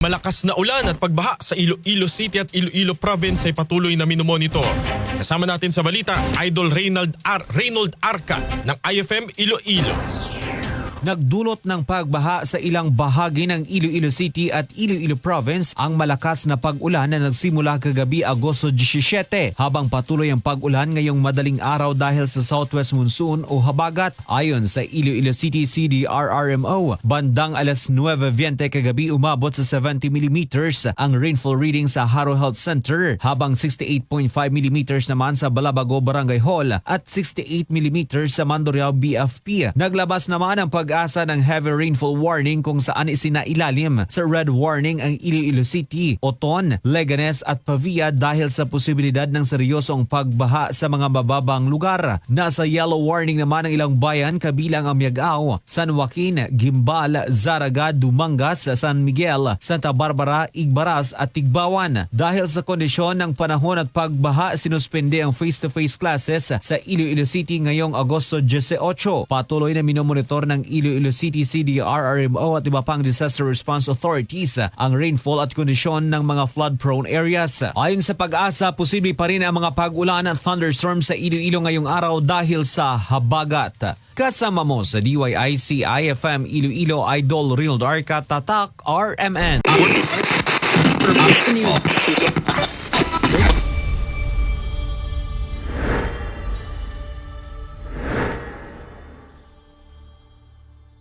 Malakas na ulan at pagbaha sa Iloilo City at Iloilo Province ay patuloy na minomonitor. Kasama natin sa balita, Idol Reynold Arca ng IFM Iloilo. Nagdulot ng pagbaha sa ilang bahagi ng Iloilo City at Iloilo Province ang malakas na pag-ulan na nagsimula kagabi Agosto 17 habang patuloy ang pag-ulan ngayong madaling araw dahil sa southwest monsoon o habagat. Ayon sa Iloilo City CDRRMO, bandang alas 9:20 kagabi umabot sa 70 mm ang rainfall reading sa Haro Health Center habang 68.5 mm naman sa Balabago Barangay Hall at 68 mm sa Mandurriao BFP. Naglabas naman ang pag-asa ng heavy rainfall warning kung saan isinailalim sa red warning ang Iloilo City, Oton, Leganes at Pavia dahil sa posibilidad ng seryosong pagbaha sa mga mababang lugar. Nasa yellow warning naman ang ilang bayan kabilang ang Miagao, San Joaquin, Gimbal, Zaraga, Dumangas, San Miguel, Santa Barbara, Igbaras at Tigbawan. Dahil sa kondisyon ng panahon at pagbaha, sinuspende ang face-to-face classes sa Iloilo City ngayong Agosto 18. Patuloy na minomonitor ng Iloilo City CDRRMO at iba pang disaster response authorities ang rainfall at kondisyon ng mga flood-prone areas. Ayon sa pag-asa, posible pa rin ang mga pag-ulan at thunderstorms sa Iloilo ngayong araw dahil sa habagat. Kasama mo sa DYIC IFM Iloilo, Idol Reynold Arca, Tatak RMN.